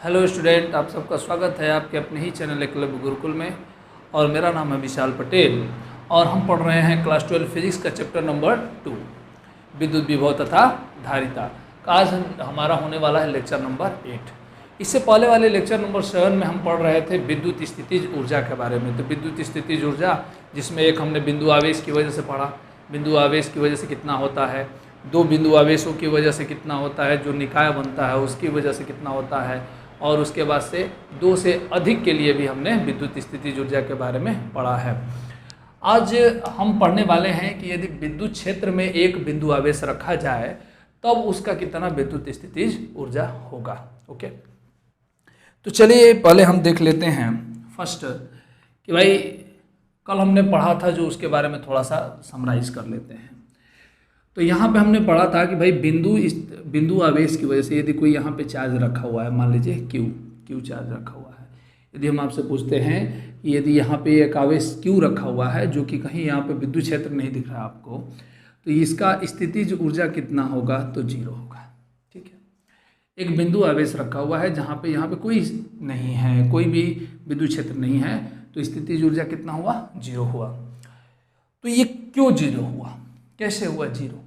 Hello student, आप सबका स्वागत है आपके अपने ही चैनल एकलव्य गुरुकुल में। और मेरा नाम है विशाल पटेल और हम पढ़ रहे हैं क्लास 12 फिजिक्स का चैप्टर नंबर 2 विद्युत विभव तथा धारिता का। आज हमारा होने वाला है लेक्चर नंबर 8। इससे पहले वाले लेक्चर नंबर 7 में हम पढ़ रहे थे विद्युत स्थितिज ऊर्जा के बारे में। तो विद्युत स्थितिज ऊर्जा, जिसमें एक हमने बिंदु आवेश की वजह से पढ़ा, बिंदु आवेश की वजह से कितना होता है, दो बिंदु आवेशों की वजह से कितना होता है, जो निकाय बनता है उसकी वजह से कितना होता है, और उसके बाद से दो से अधिक के लिए भी हमने विद्युत स्थितिज ऊर्जा के बारे में पढ़ा है। आज हम पढ़ने वाले हैं कि यदि विद्युत क्षेत्र में एक बिंदु आवेश रखा जाए तब उसका कितना विद्युत स्थितिज ऊर्जा होगा। ओके, तो चलिए पहले हम देख लेते हैं फर्स्ट कि भाई कल हमने पढ़ा था जो, उसके बारे में थोड़ा सा समराइज कर लेते हैं। तो यहाँ पे हमने पढ़ा था कि भाई बिंदु आवेश की वजह से यदि कोई यहाँ पे चार्ज रखा हुआ है, मान लीजिए क्यू चार्ज रखा हुआ है। यदि हम आपसे पूछते हैं कि यदि यहाँ पे एक आवेश क्यू रखा हुआ है जो कि कहीं यहाँ पे विद्युत क्षेत्र नहीं दिख रहा आपको, तो इसका स्थितिज ऊर्जा कितना होगा, तो 0 होगा। ठीक है, एक बिंदु आवेश रखा हुआ है जहाँ पे यहाँ पे कोई नहीं है, कोई भी विद्युत क्षेत्र नहीं है, तो स्थितिज ऊर्जा कितना हुआ, 0 हुआ। तो ये क्यों 0 हुआ, कैसे हुआ 0?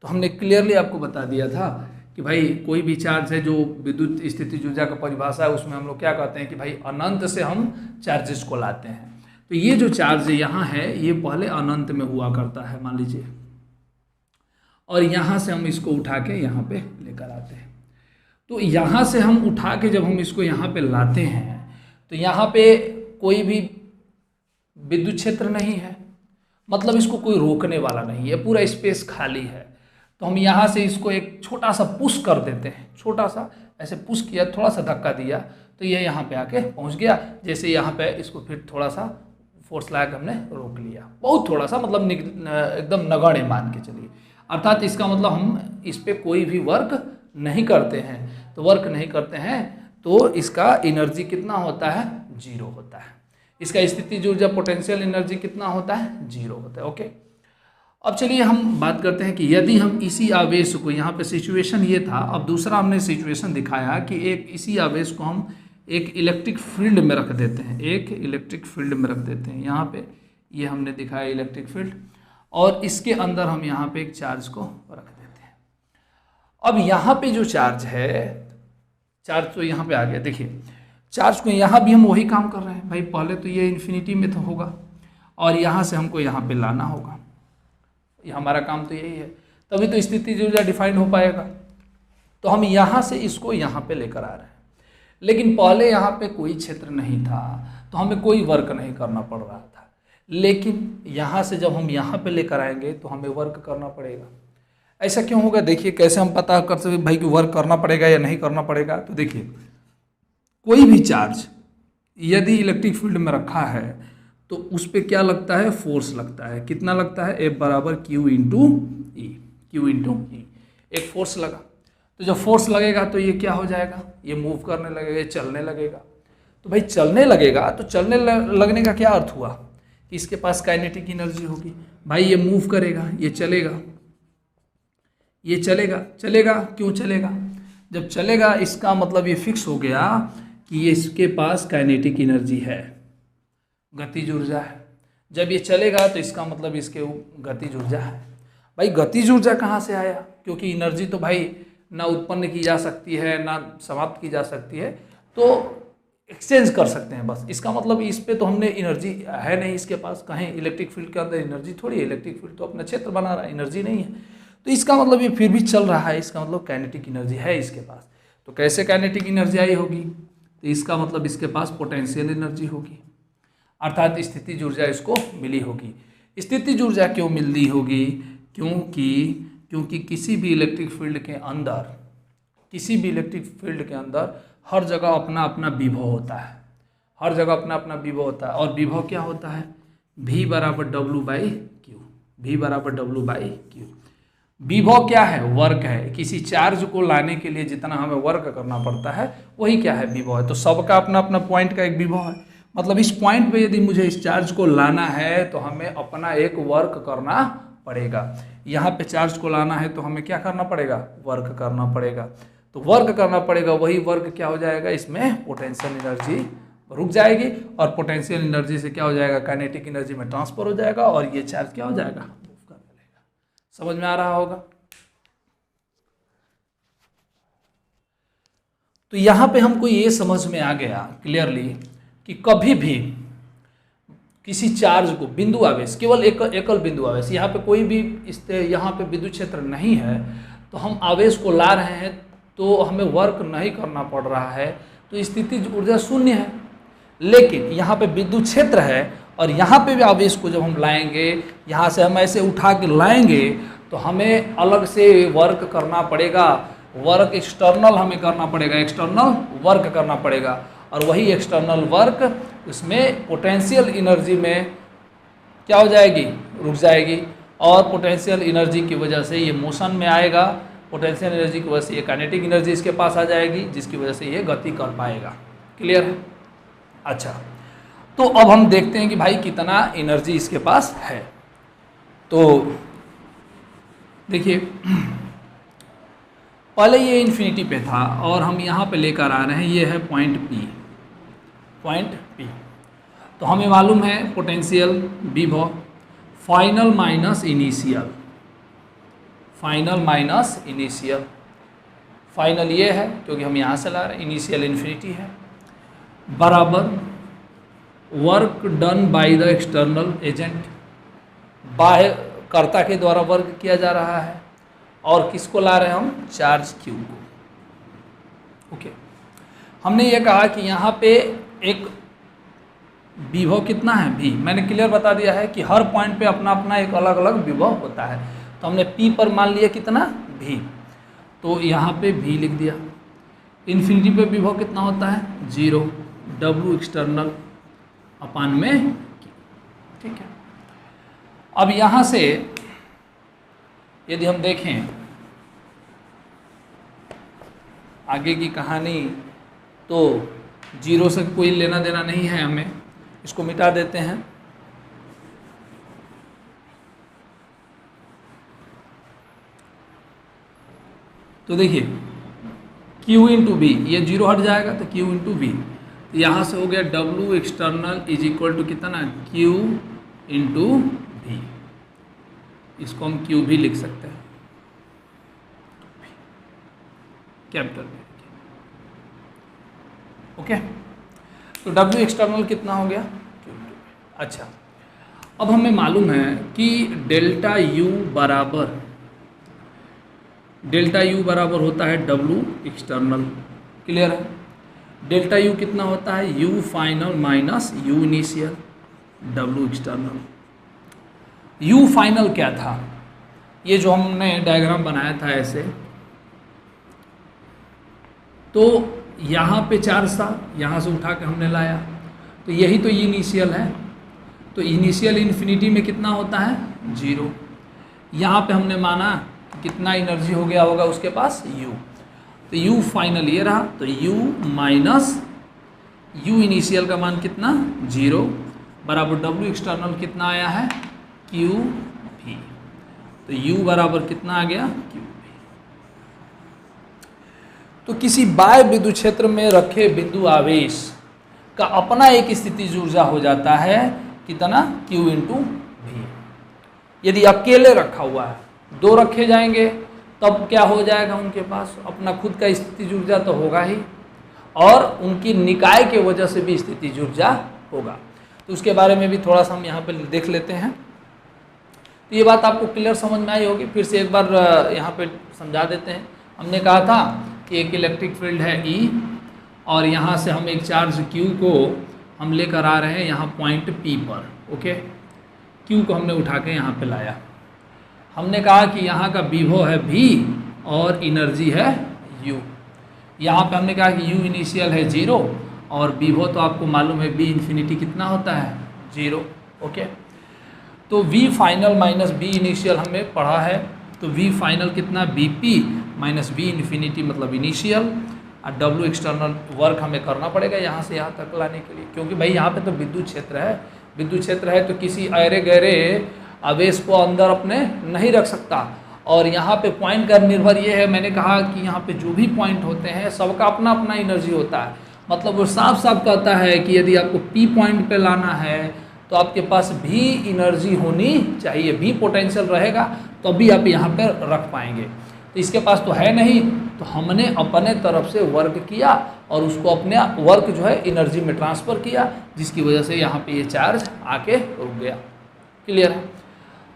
तो हमने क्लियरली आपको बता दिया था कि भाई कोई भी चार्ज है जो विद्युत स्थितिज ऊर्जा का परिभाषा है उसमें हम लोग क्या कहते हैं कि भाई अनंत से हम चार्जेस को लाते हैं। तो ये जो चार्ज यहाँ है ये पहले अनंत में हुआ करता है, मान लीजिए, और यहाँ से हम इसको उठा के यहाँ पे लेकर आते हैं। तो यहाँ से हम उठा के जब हम इसको यहाँ पे लाते हैं तो यहाँ पे कोई भी विद्युत क्षेत्र नहीं है, मतलब इसको कोई रोकने वाला नहीं है, पूरा स्पेस खाली है। तो हम यहाँ से इसको एक छोटा सा पुश कर देते हैं, छोटा सा ऐसे पुश किया, थोड़ा सा धक्का दिया तो ये यहाँ पे आके पहुँच गया। जैसे यहाँ पे इसको फिर थोड़ा सा फोर्स लगा के हमने रोक लिया, बहुत थोड़ा सा, मतलब एकदम नगण्य मान के चलिए। अर्थात इसका मतलब हम इस पर कोई भी वर्क नहीं करते हैं। तो वर्क नहीं करते हैं तो इसका एनर्जी कितना होता है, 0 होता है। इसका स्थितिज ऊर्जा पोटेंशियल एनर्जी कितना होता है, 0 होता है। ओके, अब चलिए हम बात करते हैं कि यदि हम इसी आवेश को, यहाँ पे सिचुएशन ये था, अब दूसरा हमने सिचुएशन दिखाया कि एक इसी आवेश को हम एक इलेक्ट्रिक फील्ड में रख देते हैं, एक इलेक्ट्रिक फील्ड में रख देते हैं। यहाँ पे ये हमने दिखाया इलेक्ट्रिक फील्ड, और इसके अंदर हम यहाँ पे एक चार्ज को रख देते हैं। अब यहाँ पे जो चार्ज है, चार्ज तो यहाँ पे आ गया, देखिए चार्ज को यहाँ भी हम वही काम कर रहे हैं भाई। पहले तो ये इन्फिनिटी में तो होगा और यहाँ से हमको यहाँ पे लाना होगा, ये हमारा काम तो यही है, तभी तो स्थितिज ऊर्जा डिफाइन हो पाएगा। तो हम यहाँ से इसको यहाँ पे लेकर आ रहे हैं, लेकिन पहले यहाँ पे कोई क्षेत्र नहीं था तो हमें कोई वर्क नहीं करना पड़ रहा था। लेकिन यहाँ से जब हम यहाँ पे लेकर आएंगे तो हमें वर्क करना पड़ेगा। ऐसा क्यों होगा, देखिए कैसे हम पता कर सकते भाई कि वर्क करना पड़ेगा या नहीं करना पड़ेगा। तो देखिए कोई भी चार्ज यदि इलेक्ट्रिक फील्ड में रखा है तो उस पर क्या लगता है, फोर्स लगता है। कितना लगता है, F बराबर Q इंटू ई, एक फोर्स लगा। तो जब फोर्स लगेगा तो ये क्या हो जाएगा, ये मूव करने लगेगा, चलने लगेगा। तो भाई चलने लगेगा तो चलने लगने का क्या अर्थ हुआ कि इसके पास काइनेटिक एनर्जी होगी। भाई ये मूव करेगा, ये चलेगा, ये चलेगा, क्यों चलेगा, जब चलेगा इसका मतलब ये फिक्स हो गया कि ये इसके पास काइनेटिक एनर्जी है, गतिज ऊर्जा है। जब ये चलेगा तो इसका मतलब इसके गतिज ऊर्जा है। भाई गतिज ऊर्जा कहाँ से आया, क्योंकि एनर्जी तो भाई ना उत्पन्न की जा सकती है ना समाप्त की जा सकती है, तो एक्सचेंज कर सकते हैं बस। इसका मतलब इस पे तो हमने एनर्जी है नहीं इसके पास, कहीं इलेक्ट्रिक फील्ड के अंदर एनर्जी थोड़ी है, इलेक्ट्रिक फील्ड तो अपना क्षेत्र बना रहा है, एनर्जी नहीं है। तो इसका मतलब ये फिर भी चल रहा है, इसका मतलब काइनेटिक एनर्जी है इसके पास। तो कैसे काइनेटिक एनर्जी आई होगी, तो इसका मतलब इसके पास पोटेंशियल एनर्जी होगी, अर्थात स्थितिज ऊर्जा इसको मिली होगी। स्थितिज ऊर्जा क्यों मिलती होगी, क्योंकि किसी भी इलेक्ट्रिक फील्ड के अंदर हर जगह अपना अपना विभव होता है, हर जगह अपना अपना विभव होता है। और विभव क्या होता है, V बराबर W बाई क्यू। विभव क्या है, वर्क है। किसी चार्ज को लाने के लिए जितना हमें वर्क करना पड़ता है वही क्या है, विभव है। तो सबका अपना अपना पॉइंट का एक विभव है, मतलब इस पॉइंट पे यदि मुझे इस चार्ज को लाना है तो हमें अपना एक वर्क करना पड़ेगा। यहाँ पे चार्ज को लाना है तो हमें क्या करना पड़ेगा, वर्क करना पड़ेगा। तो वर्क करना पड़ेगा, वही वर्क क्या हो जाएगा, इसमें पोटेंशियल एनर्जी रुक जाएगी और पोटेंशियल एनर्जी से क्या हो जाएगा, काइनेटिक एनर्जी में ट्रांसफर हो जाएगा और ये चार्ज क्या हो जाएगा, मूव करने लगेगा। समझ में आ रहा होगा। तो यहाँ पे हमको ये समझ में आ गया क्लियरली कि कभी भी किसी चार्ज को बिंदु आवेश, केवल एकल बिंदु आवेश, यहाँ पे कोई भी यहाँ पे विद्युत क्षेत्र नहीं है, तो हम आवेश को ला रहे हैं तो हमें वर्क नहीं करना पड़ रहा है, तो स्थितिज ऊर्जा शून्य है। लेकिन यहाँ पे विद्युत क्षेत्र है और यहाँ पे भी आवेश को जब हम लाएंगे, यहाँ से हम ऐसे उठा के लाएंगे तो हमें अलग से वर्क करना पड़ेगा, वर्क एक्सटर्नल हमें करना पड़ेगा, एक्सटर्नल वर्क करना पड़ेगा और वही एक्सटर्नल वर्क उसमें पोटेंशियल एनर्जी में क्या हो जाएगी, रुक जाएगी और पोटेंशियल एनर्जी की वजह से ये मोशन में आएगा, पोटेंशियल एनर्जी की वजह से ये काइनेटिक एनर्जी इसके पास आ जाएगी, जिसकी वजह से ये गति कर पाएगा। क्लियर है। अच्छा, तो अब हम देखते हैं कि भाई कितना एनर्जी इसके पास है। तो देखिए पहले ये इन्फिनिटी पे था और हम यहाँ पे लेकर आ रहे हैं, ये है पॉइंट P, पॉइंट P। तो हमें मालूम है पोटेंशियल विभव final minus initial, final minus initial, final ये है क्योंकि हम यहाँ से ला रहे हैं, इनिशियल इन्फिनिटी है, बराबर work done by the external agent, बाह्य कर्ता के द्वारा वर्क किया जा रहा है और किसको ला रहे हैं हम, चार्ज Q को। ओके, हमने ये कहा कि यहाँ पे एक विभव कितना है, V। मैंने क्लियर बता दिया है कि हर पॉइंट पे अपना अपना एक अलग अलग विभव होता है, तो हमने P पर मान लिया कितना, V, तो यहाँ पे V लिख दिया। इन्फिनिटी पे विभव कितना होता है, 0, W एक्सटर्नल अपान में, ठीक है। अब यहाँ से यदि हम देखें आगे की कहानी, तो 0 से कोई लेना देना नहीं है हमें, इसको मिटा देते हैं। तो देखिए Q इंटू V, ये 0 हट जाएगा तो Q इंटू V, तो यहाँ से हो गया W external is equal to कितना, Q इंटू V, इसको हम Q भी लिख सकते हैं, कैपिटल में। ओके, तो W एक्सटर्नल कितना हो गया, Q। अच्छा, अब हमें मालूम है कि डेल्टा U बराबर होता है W एक्सटर्नल। क्लियर है। डेल्टा U कितना होता है, U final minus U initial, W external. U final क्या था, ये जो हमने डायग्राम बनाया था ऐसे, तो यहाँ पे चार्ज था, यहाँ से उठा के हमने लाया, तो यही तो इनिशियल है, तो इनिशियल इन्फिनिटी में कितना होता है, 0। यहाँ पे हमने माना कितना एनर्जी हो गया होगा उसके पास, U, तो U फाइनल ये रहा, तो U माइनस U इनिशियल का मान कितना, 0, बराबर W एक्सटर्नल कितना आया है, QV, तो U बराबर कितना आ गया, QV। तो किसी बाह्य विद्युत क्षेत्र में रखे बिंदु आवेश का अपना एक स्थितिज ऊर्जा हो जाता है कितना, Q इंटू V। यदि अकेले रखा हुआ है, 2 रखे जाएंगे तब क्या हो जाएगा, उनके पास अपना खुद का स्थितिज ऊर्जा तो होगा ही और उनकी निकाय के वजह से भी स्थितिज ऊर्जा होगा। तो उसके बारे में भी थोड़ा सा हम यहाँ पे देख लेते हैं। तो ये बात आपको क्लियर समझ में आई होगी, फिर से एक बार यहाँ पे समझा देते हैं। हमने कहा था कि एक इलेक्ट्रिक फील्ड है E और यहाँ से हम एक चार्ज Q को हम लेकर आ रहे हैं यहाँ पॉइंट P पर। ओके, Q को हमने उठा के यहाँ पे लाया। हमने कहा कि यहाँ का विभव है V और एनर्जी है U। यहाँ पे हमने कहा कि U इनिशियल है 0 और विभव तो आपको मालूम है V इन्फिनिटी कितना होता है, 0। ओके, तो V final minus V initial हमें पढ़ा है, तो V फाइनल कितना, Vp माइनस V इन्फिनिटी मतलब इनिशियल, और W एक्सटर्नल वर्क हमें करना पड़ेगा यहाँ से यहाँ तक लाने के लिए, क्योंकि भाई यहाँ पे तो विद्युत क्षेत्र है, विद्युत क्षेत्र है तो किसी अरे गहरे आवेश को अंदर अपने नहीं रख सकता और यहाँ पे पॉइंट का निर्भर ये है, मैंने कहा कि यहाँ पे जो भी पॉइंट होते हैं सबका अपना अपना एनर्जी होता है। मतलब वो साफ साफ कहता है कि यदि आपको पी पॉइंट पे लाना है तो आपके पास भी एनर्जी होनी चाहिए, भी पोटेंशियल रहेगा तो अभी आप यहाँ पर रख पाएंगे। तो इसके पास तो है नहीं, तो हमने अपने तरफ से वर्क किया और उसको अपने वर्क जो है एनर्जी में ट्रांसफ़र किया, जिसकी वजह से यहाँ पे ये चार्ज आके रुक गया। क्लियर है?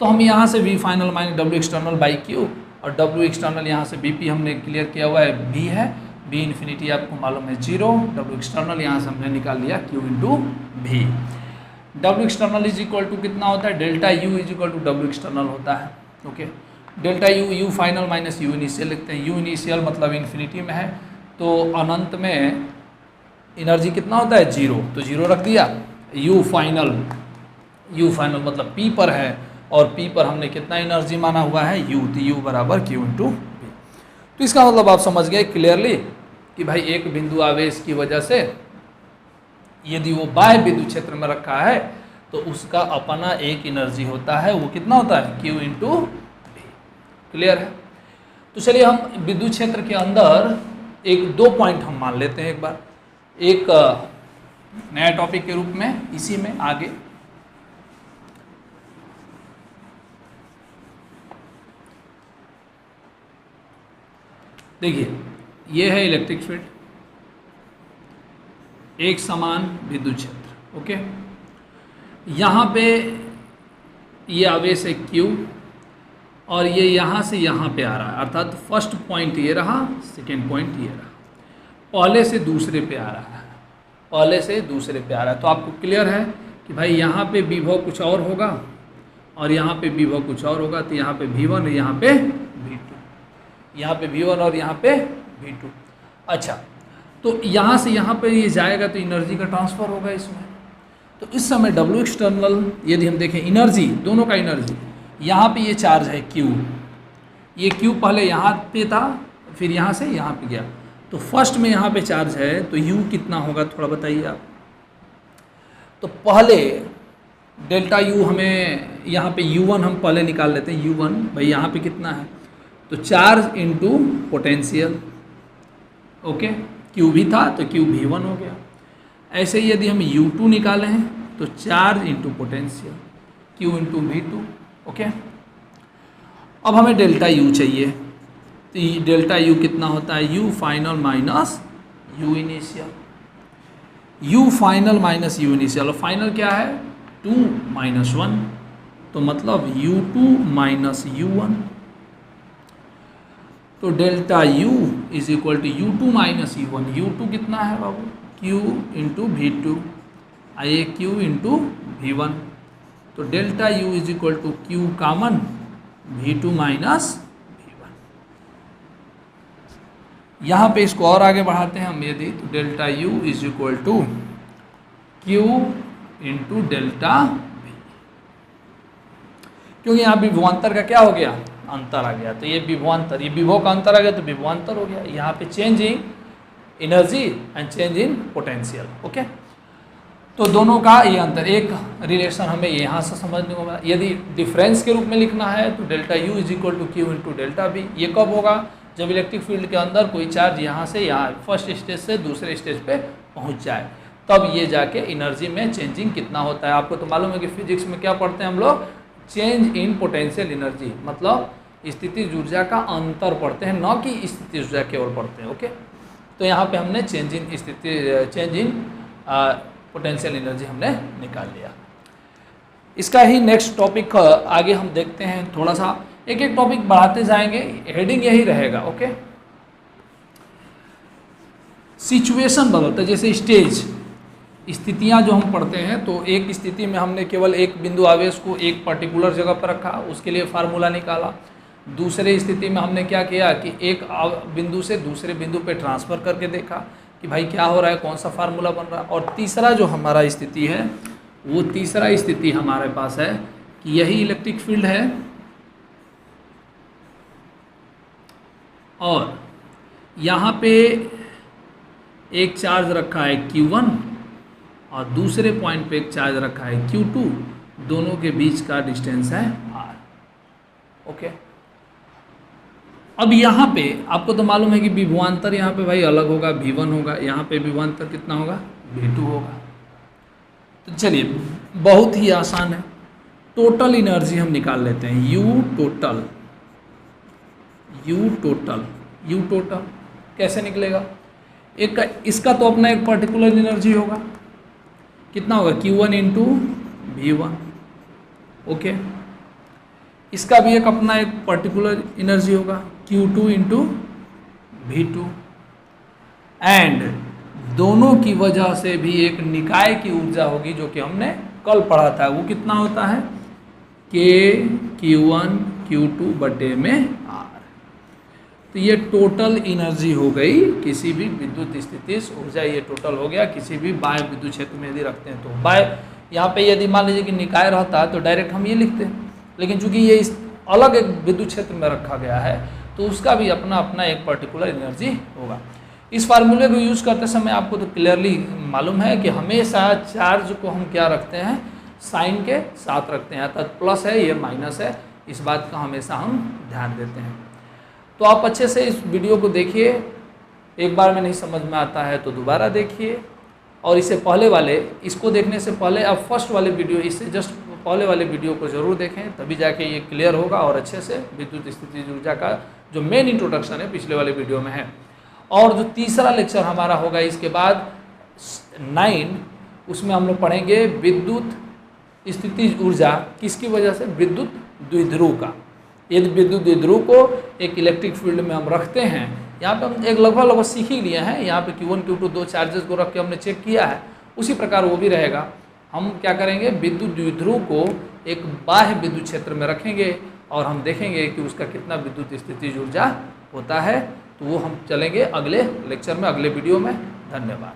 तो हम यहाँ से V final minus W external by Q, और W एक्सटर्नल यहाँ से BP हमने क्लियर किया हुआ है V है, V इन्फिनिटी आपको मालूम है 0, W एक्सटर्नल यहाँ से हमने निकाल लिया Q into V। W external is equal to कितना होता है, delta U is equal to W external होता है। Okay, delta U final minus U initial लिखते हैं। U इनिशियल मतलब इन्फिनिटी में है, तो अनंत में एनर्जी कितना होता है 0, तो 0 रख दिया। U फाइनल मतलब P पर है, और P पर हमने कितना एनर्जी माना हुआ है U, तो U बराबर Q इंटू V। तो इसका मतलब आप समझ गए क्लियरली कि भाई एक बिंदु आवेश की वजह से यदि वो बाह्य विद्युत क्षेत्र में रखा है तो उसका अपना एक एनर्जी होता है, वो कितना होता है Q इंटू V। क्लियर है? तो चलिए हम विद्युत क्षेत्र के अंदर एक दो पॉइंट हम मान लेते हैं एक बार, एक नया टॉपिक के रूप में इसी में आगे। देखिए ये है इलेक्ट्रिक फील्ड, एक समान विद्युत क्षेत्र। ओके, यहाँ पे ये आवेश है Q और ये यहाँ से यहाँ पे आ रहा है, अर्थात फर्स्ट पॉइंट ये रहा, सेकेंड पॉइंट ये रहा, पहले से दूसरे पे आ रहा है, पहले से दूसरे पे आ रहा है। तो आपको क्लियर है कि भाई यहाँ पे विभव कुछ और होगा और यहाँ पे विभव कुछ और होगा, तो यहाँ पे V1 और यहाँ पे V2, यहाँ पे V1 और यहाँ पे V2। अच्छा, तो यहाँ से यहाँ पे ये जाएगा तो एनर्जी का ट्रांसफ़र होगा इसमें। तो इस समय W एक्सटर्नल यदि हम देखें एनर्जी, दोनों का एनर्जी, यहाँ पे ये चार्ज है Q, ये Q पहले यहाँ पे था फिर यहाँ से यहाँ पे गया, तो फर्स्ट में यहाँ पे चार्ज है तो U कितना होगा थोड़ा बताइए आप। तो पहले डेल्टा U हमें यहाँ पे U1 हम पहले निकाल लेते हैं, U1 भाई यहाँ पे कितना है, तो charge into potential. Okay, Q भी था तो Q V1 हो गया। ऐसे ही यदि हम U2 निकाले हैं तो charge into potential, Q into V2। Okay, अब हमें डेल्टा U चाहिए, तो ये डेल्टा U कितना होता है, U final minus U initial, U final minus U initial, और फाइनल क्या है 2 माइनस 1, तो मतलब U2 माइनस U1। तो delta U is equal to U2 minus U1। U2 कितना है बाबू, Q इंटू V2, आइए Q इंटू V1। तो delta U is equal to Q common V2 minus V1। यहाँ पे इसको और आगे बढ़ाते हैं हम यदि, तो delta U is equal to Q into delta V, क्योंकि यहाँ विभवांतर का क्या हो गया, अंतर आ गया, तो ये विभवांतर, ये विभव का अंतर आ गया तो विभवांतर हो गया। यहाँ पे change in energy and change in potential. Okay, तो दोनों का ये अंतर, एक रिलेशन हमें यहाँ से समझने को मिला। यदि डिफरेंस के रूप में लिखना है तो delta U is equal to Q into delta V। ये कब होगा, जब इलेक्ट्रिक फील्ड के अंदर कोई चार्ज यहाँ से यहाँ फर्स्ट स्टेज से दूसरे स्टेज पे पहुँच जाए, तब ये जाके एनर्जी में चेंजिंग कितना होता है। आपको तो मालूम है कि फिजिक्स में क्या पढ़ते हैं हम लोग, चेंज इन पोटेंशियल एनर्जी, मतलब स्थितिज ऊर्जा का अंतर पढ़ते हैं, न कि स्थितिज ऊर्जा की ओर पढ़ते हैं। ओके, तो यहाँ पे हमने चेंज इन पोटेंशियल एनर्जी हमने निकाल लिया। इसका ही नेक्स्ट टॉपिक आगे हम देखते हैं, थोड़ा सा एक एक टॉपिक बढ़ाते जाएंगे, हेडिंग यही रहेगा। ओके, सिचुएशन बदलता है, जैसे स्टेज स्थितियां जो हम पढ़ते हैं, तो एक स्थिति में हमने केवल एक बिंदु आवेश को एक पर्टिकुलर जगह पर रखा, उसके लिए फार्मूला निकाला। दूसरे स्थिति में हमने क्या किया कि एक बिंदु से दूसरे बिंदु पे ट्रांसफ़र करके देखा कि भाई क्या हो रहा है, कौन सा फार्मूला बन रहा है। और तीसरा जो हमारा स्थिति है, वो तीसरा स्थिति हमारे पास है कि यही इलेक्ट्रिक फील्ड है और यहाँ पे एक चार्ज रखा है Q1 और दूसरे पॉइंट पे एक चार्ज रखा है Q2, दोनों के बीच का डिस्टेंस है R। ओके, अब यहाँ पे आपको तो मालूम है कि विभवांतर यहाँ पे भाई अलग होगा, V1 होगा, यहाँ पे विभवांतर कितना होगा, V2 होगा। तो चलिए बहुत ही आसान है, टोटल एनर्जी हम निकाल लेते हैं। U टोटल कैसे निकलेगा? एक इसका तो अपना एक पर्टिकुलर एनर्जी होगा, कितना होगा, Q1 इंटू V1। ओके, इसका भी एक अपना एक पर्टिकुलर एनर्जी होगा, Q2 इंटू V2। एंड दोनों की वजह से भी एक निकाय की ऊर्जा होगी जो कि हमने कल पढ़ा था। वो कितना होता है, K Q1 Q2 बटे में R। तो ये टोटल एनर्जी हो गई किसी भी विद्युत स्थिति ऊर्जा, ये टोटल हो गया किसी भी बाह्य विद्युत क्षेत्र में यदि रखते हैं तो। बाह्य यहाँ पे यदि मान लीजिए कि निकाय रहता है तो डायरेक्ट हम ये लिखते हैं, लेकिन चूंकि ये इस अलग एक विद्युत क्षेत्र में रखा गया है तो उसका भी अपना अपना एक पर्टिकुलर एनर्जी होगा। इस फार्मूले को यूज़ करते समय आपको तो क्लियरली मालूम है कि हमेशा चार्ज को हम क्या रखते हैं, साइन के साथ रखते हैं, अर्थात प्लस है ये माइनस है, इस बात का हमेशा हम ध्यान देते हैं। तो आप अच्छे से इस वीडियो को देखिए, एक बार में नहीं समझ में आता है तो दोबारा देखिए, और इससे पहले वाले, इसको देखने से पहले आप फर्स्ट वाले वीडियो, इससे जस्ट पहले वाले वीडियो को ज़रूर देखें, तभी जाके ये क्लियर होगा और अच्छे से विद्युत स्थितिज ऊर्जा का जो मेन इंट्रोडक्शन है पिछले वाले वीडियो में है। और जो तीसरा लेक्चर हमारा होगा इसके बाद 9, उसमें हम लोग पढ़ेंगे विद्युत स्थितिज ऊर्जा किसकी वजह से, विद्युत द्विध्रुव का। यदि विद्युत द्विध्रुव को एक इलेक्ट्रिक फील्ड में हम रखते हैं, यहाँ पे हम एक लगभग सीख ही लिए हैं, यहाँ पे Q1 Q2 दो चार्जेस को रख के हमने चेक किया है, उसी प्रकार वो भी रहेगा। हम क्या करेंगे, विद्युत द्विध्रुव को एक बाह्य विद्युत क्षेत्र में रखेंगे और हम देखेंगे कि उसका कितना विद्युत स्थितिज ऊर्जा होता है। तो वो हम चलेंगे अगले लेक्चर में, अगले वीडियो में। धन्यवाद।